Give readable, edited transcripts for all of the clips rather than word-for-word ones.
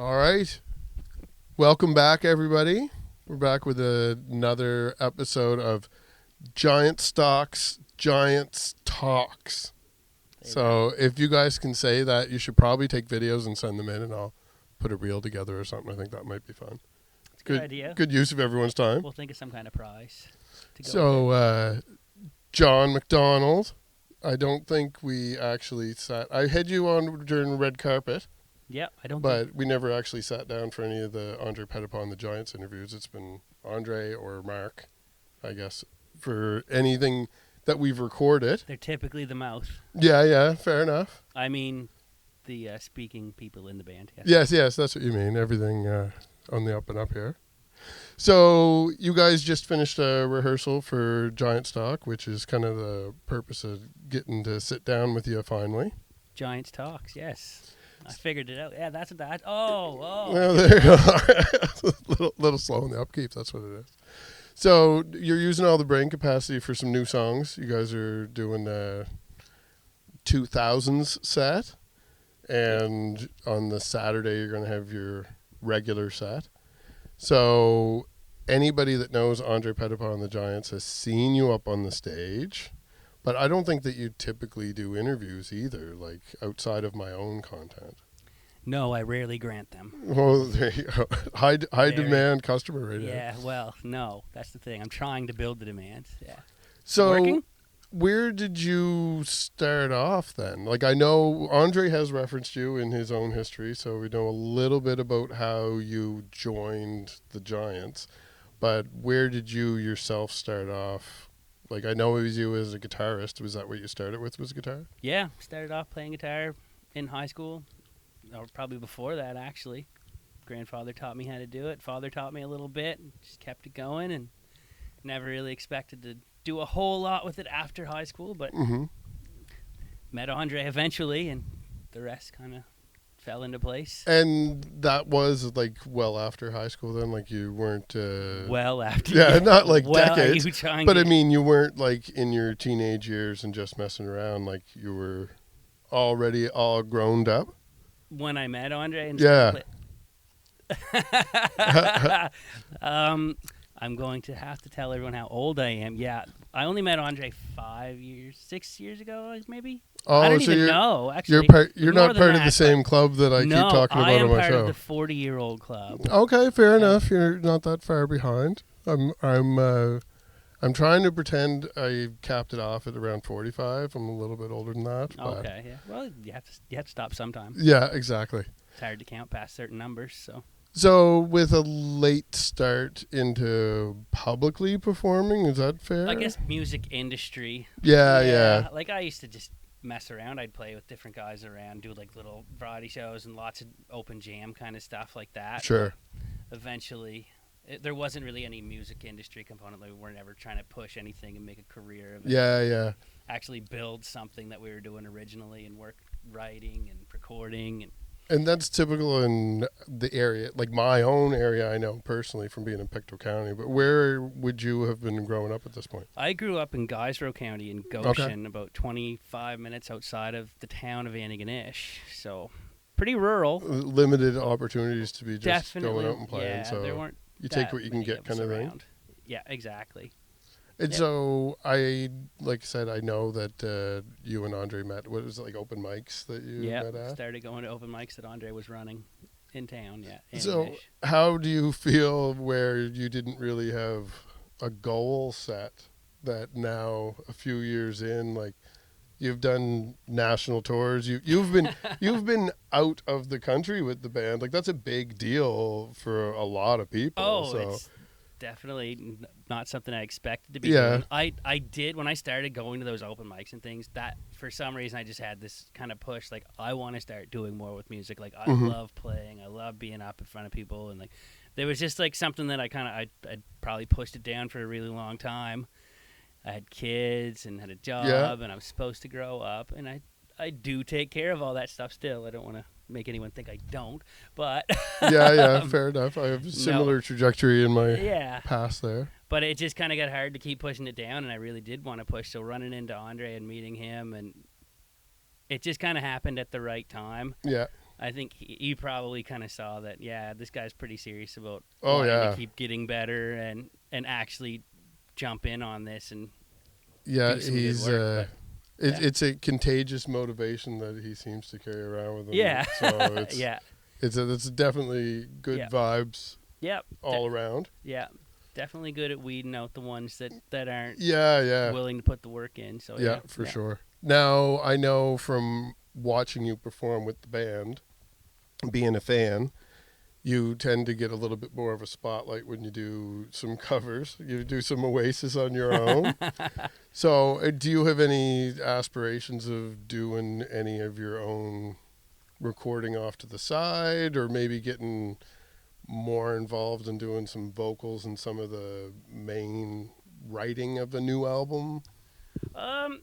All right. Welcome back, everybody. We're back with another episode of Giantstock's Giants Talks. So if you guys can say that, you should probably take videos and send them in, and I'll put a reel together or something. I think that might be fun. It's a good idea. Good use of everyone's time. We'll think of some kind of prize. John MacDonald, I don't think we actually sat. I had you on during red carpet. Yeah, I don't. But we never actually sat down for any of the Andre Pettipas and the Giants interviews. It's been Andre or Mark, I guess, for anything that we've recorded. They're typically the mouth. Yeah, fair enough. I mean, the speaking people in the band. Yes, that's what you mean. Everything on the up and up here. So you guys just finished a rehearsal for Giantstock, which is kind of the purpose of getting to sit down with you finally. Giants Talks, yes. I figured it out. Yeah, that's what that. Oh. Well, there you are. little slow in the upkeep. That's what it is. So you're using all the brain capacity for some new songs. You guys are doing a 2000s set, and on the Saturday you're going to have your regular set. So anybody that knows Andre Pettipas and the Giants has seen you up on the stage. But I don't think that you typically do interviews either, like outside of my own content. No, I rarely grant them. Well, there you go. High demand customer right now. Yeah, well, no, that's the thing. I'm trying to build the demand. Yeah. So, working? Where did you start off then? Like, I know Andre has referenced you in his own history, so we know a little bit about how you joined the Giants. But where did you yourself start off? Like, I know it was you as a guitarist. Was that what you started with, was guitar? Yeah, started off playing guitar in high school, or probably before that, actually. Grandfather taught me how to do it. Father taught me a little bit, and just kept it going, and never really expected to do a whole lot with it after high school, but met Andre eventually, and the rest kind of fell into place. And that was like well after high school then? Like you weren't... well after. Yeah, not like decades. But I mean, you weren't like in your teenage years and just messing around. Like you were already all grown up? When I met Andre? And yeah. I'm going to have to tell everyone how old I am. Yeah, I only met Andre 6 years ago, maybe. Oh, I don't so even know. Actually, you're not part of the same club that I keep talking about on my show. No, I am part of the 40-year-old club. Okay, fair enough. You're not that far behind. I'm trying to pretend I capped it off at around 45. I'm a little bit older than that. Okay, yeah. Well, you have to stop sometime. Yeah, exactly. It's hard to count past certain numbers, so. So with a late start into publicly performing, is that fair? I guess music industry. Yeah. Like I used to just mess around. I'd play with different guys around, do like little variety shows and lots of open jam kind of stuff like that. Sure. But eventually, there wasn't really any music industry component. Like we weren't ever trying to push anything and make a career of it. Yeah. Actually build something that we were doing originally and work writing and recording and that's typical in the area, like my own area, I know personally from being in Pictou County. But where would you have been growing up at this point? I grew up in Guitarist County in Goshen, about 25 minutes outside of the town of Antigonish. So pretty rural. Limited opportunities to be just Definitely, going out and playing. Yeah, so there weren't you take what you can get kind of thing. Yeah, exactly. And so like I said, I know that you and Andre met. What was it, like open mics that you met at? Started going to open mics that Andre was running in town. Yeah. So how do you feel where you didn't really have a goal set that now a few years in, like you've done national tours, you've been out of the country with the band. Like that's a big deal for a lot of people. Oh, it's definitely not something I expected to be doing. I did when I started going to those open mics and things, that for some reason I just had this kind of push, like I want to start doing more with music. Like I love playing, I love being up in front of people, and like there was just like something that I'd probably pushed it down for a really long time. I had kids and had a job and I was supposed to grow up, and I do take care of all that stuff still. I don't want to make anyone think I don't, but yeah, fair enough. I have a similar trajectory in my past there. But it just kind of got hard to keep pushing it down, and I really did want to push. So running into Andre and meeting him, and it just kind of happened at the right time. Yeah. I think he probably kind of saw that. Yeah, this guy's pretty serious about Oh wanting yeah, to keep getting better and actually jump in on this and yeah. do some good He's work. But yeah, it's a contagious motivation that he seems to carry around with him. yeah, So it's yeah, it's definitely good yeah, vibes yep, all around. yeah. Definitely good at weeding out the ones that aren't Yeah. willing to put the work in. So Yeah, for sure. Now, I know from watching you perform with the band, being a fan, you tend to get a little bit more of a spotlight when you do some covers. You do some Oasis on your own. So, do you have any aspirations of doing any of your own recording off to the side, or maybe getting more involved in doing some vocals and some of the main writing of the new album?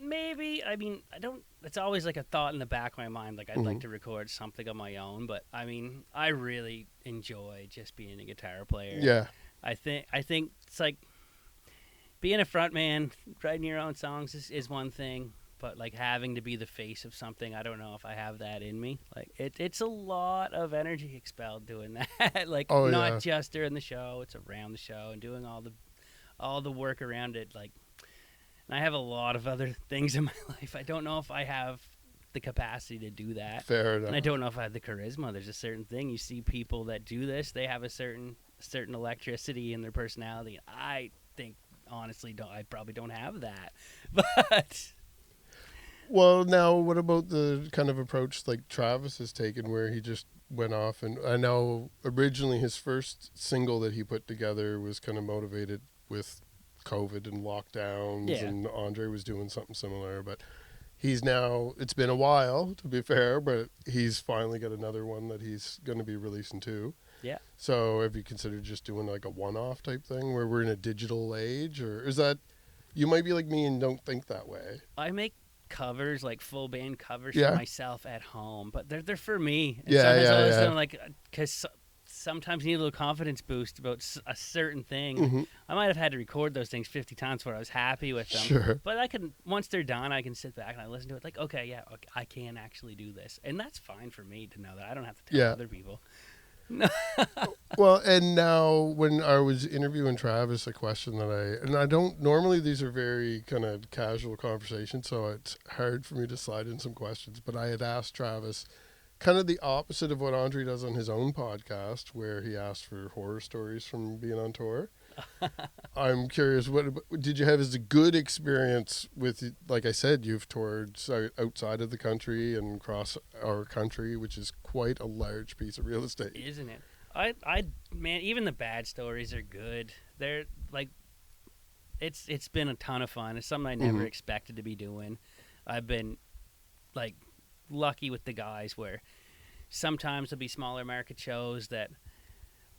Maybe. I mean, I don't. It's always like a thought in the back of my mind. Like I'd like to record something on my own. But I mean, I really enjoy just being a guitar player. Yeah. I think it's like being a front man, writing your own songs is one thing. But like having to be the face of something, I don't know if I have that in me. Like it's a lot of energy expelled doing that. Like not just during the show, it's around the show and doing all the work around it. Like. And I have a lot of other things in my life. I don't know if I have the capacity to do that. Fair enough. And I don't know if I have the charisma. There's a certain thing. You see people that do this, they have a certain electricity in their personality. I think, honestly, I probably don't have that. But... Well, now, what about the kind of approach like Travis has taken where he just went off? And I know originally his first single that he put together was kind of motivated with COVID and lockdowns, and Andre was doing something similar, but he's now, it's been a while to be fair, but he's finally got another one that he's going to be releasing too. Yeah. So have you considered just doing like a one-off type thing where we're in a digital age, or is that, you might be like me and don't think that way? I make covers, like full band covers for myself at home, but they're for me. And sometimes like, because sometimes you need a little confidence boost about a certain thing. I might have had to record those things 50 times before I was happy with them. Sure. But I can, once they're done, I can sit back and I listen to it like, okay, I can actually do this. And that's fine for me to know that. I don't have to tell other people. Well, and now when I was interviewing Travis, a question that and I don't, normally these are very kind of casual conversations, so it's hard for me to slide in some questions, but I had asked Travis kind of the opposite of what Andre does on his own podcast, where he asks for horror stories from being on tour. I'm curious, what did you have as a good experience with, like I said, you've toured outside of the country and across our country, which is quite a large piece of real estate. Isn't it? Man, even the bad stories are good. They're like, it's been a ton of fun. It's something I never expected to be doing. I've been like lucky with the guys where sometimes there'll be smaller market shows that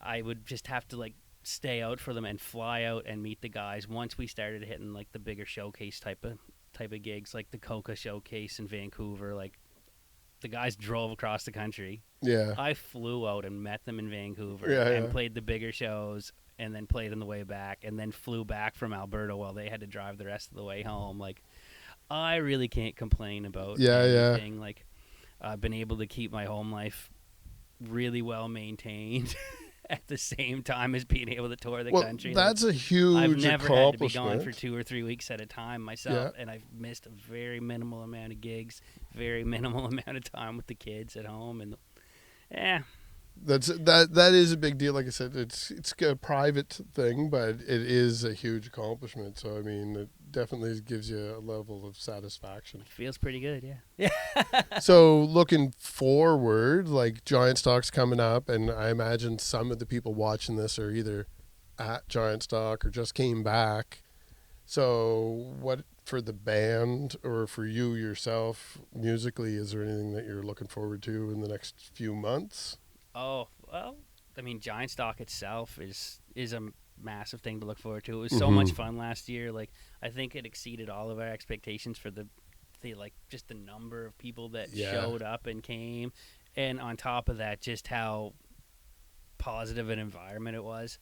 I would just have to like stay out for them and fly out and meet the guys. Once we started hitting like the bigger showcase type of gigs, like the Coca showcase in Vancouver, like the guys drove across the country. Yeah. I flew out and met them in Vancouver and played the bigger shows and then played on the way back and then flew back from Alberta while they had to drive the rest of the way home. Like, I really can't complain about anything. Like, I've been able to keep my home life really well maintained at the same time as being able to tour the country. That's a huge I've never had to be gone accomplishment. for 2 or 3 weeks at a time myself, and I've missed a very minimal amount of gigs, very minimal amount of time with the kids at home, and that is a big deal. Like I said, it's a private thing, but it is a huge accomplishment. So I mean, it definitely gives you a level of satisfaction. It feels pretty good, yeah. So looking forward, like Giantstock's coming up, and I imagine some of the people watching this are either at Giantstock or just came back. So what for the band or for you yourself musically, is there anything that you're looking forward to in the next few months? Oh, well, I mean, Giantstock itself is a massive thing to look forward to. It was so much fun last year. Like, I think it exceeded all of our expectations for the like just the number of people that showed up and came, and on top of that, just how positive an environment it was.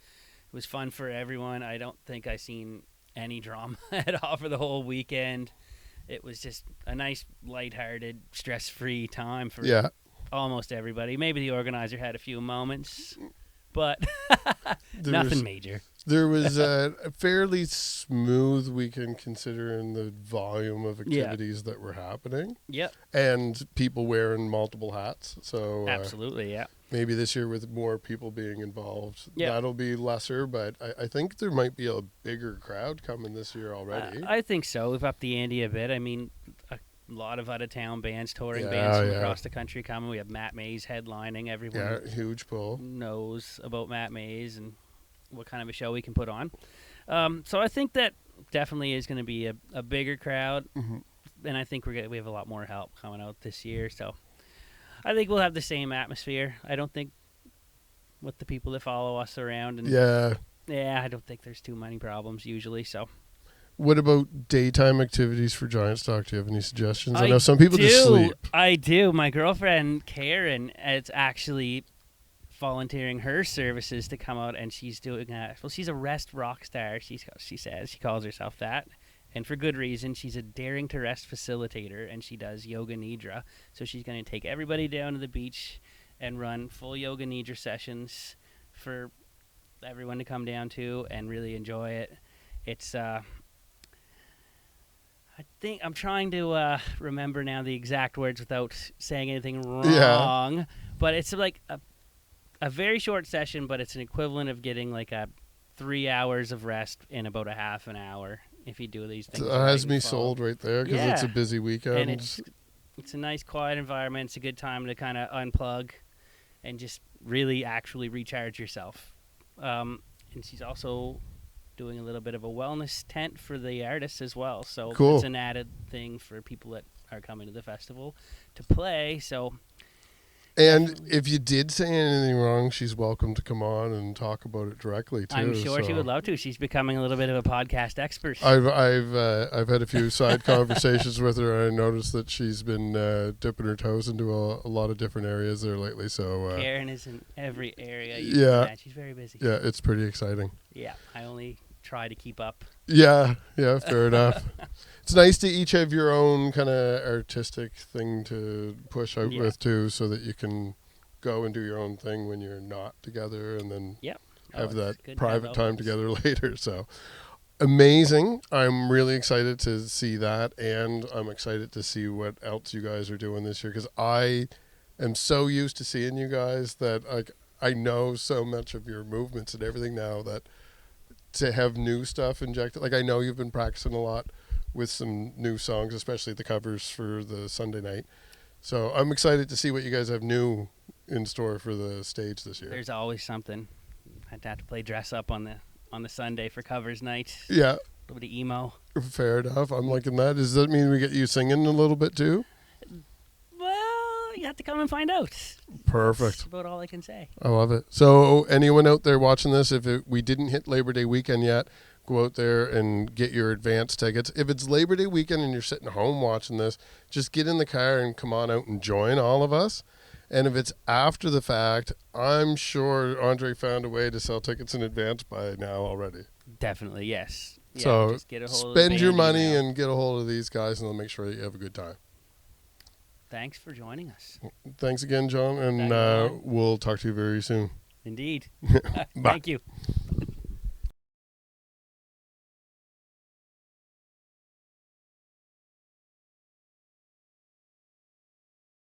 It was fun for everyone. I don't think I seen any drama at all for the whole weekend. It was just a nice, lighthearted, stress-free time for almost everybody. Maybe the organizer had a few moments, but nothing major. There was a fairly smooth weekend considering the volume of activities that were happening. Yep. And people wearing multiple hats. So absolutely, yeah. Maybe this year with more people being involved, yep. that'll be lesser. But I think there might be a bigger crowd coming this year already. I think so. We've upped the ante a bit. I mean, a lot of out-of-town bands, touring bands from across the country coming. We have Matt Mays headlining. Everyone huge pull. Knows about Matt Mays and what kind of a show we can put on. So I think that definitely is going to be a bigger crowd, and I think we have a lot more help coming out this year. So I think we'll have the same atmosphere. I don't think with the people that follow us around, and I don't think there's too many problems usually. So. What about daytime activities for Giantstock? Do you have any suggestions? I know some people just sleep. I do. My girlfriend Karen is actually volunteering her services to come out, and she's doing she's a rest rock star. She says she calls herself that, and for good reason. She's a daring to rest facilitator, and she does yoga nidra. So she's going to take everybody down to the beach and run full yoga nidra sessions for everyone to come down to and really enjoy it. It's I think I'm trying to remember now the exact words without saying anything wrong, but it's like a very short session, but it's an equivalent of getting like 3 hours of rest in about a half an hour if you do these things. It has me sold right there because it's a busy weekend. And it's a nice quiet environment. It's a good time to kind of unplug and just really actually recharge yourself. And she's also doing a little bit of a wellness tent for the artists as well. So it's an added thing for people that are coming to the festival to play. So. And if you did say anything wrong, she's welcome to come on and talk about it directly too. I'm sure she would love to. She's becoming a little bit of a podcast expert. I've had a few side conversations with her, and I noticed that she's been dipping her toes into a lot of different areas there lately. So Karen is in every area. She's very busy. Yeah, it's pretty exciting. Yeah, I only try to keep up. Yeah, fair enough. It's nice to each have your own kind of artistic thing to push out with too, so that you can go and do your own thing when you're not together, and then have that private time together later. So amazing. I'm really excited to see that, and I'm excited to see what else you guys are doing this year, because I am so used to seeing you guys that I know so much of your movements and everything now that to have new stuff injected, I know you've been practicing a lot with some new songs, especially the covers for the Sunday night. So I'm excited to see what you guys have new in store for the stage this year. There's always something. I'd have to play dress up on the Sunday for covers night. Yeah. A little bit of emo. Fair enough. I'm liking that. Does that mean we get you singing a little bit too? Well, you have to come and find out. Perfect. That's about all I can say. I love it. So anyone out there watching this, we didn't hit Labor Day weekend yet, go out there and get your advance tickets. If it's Labor Day weekend and you're sitting home watching this, just get in the car and come on out and join all of us. And if it's after the fact, I'm sure Andre found a way to sell tickets in advance by now already. Definitely, yes. Yeah, so just get a hold spend your money and get a hold of these guys, and they'll make sure that you have a good time. Thanks for joining us. Thanks again, John, and we'll talk to you very soon. Indeed. Bye. Thank you.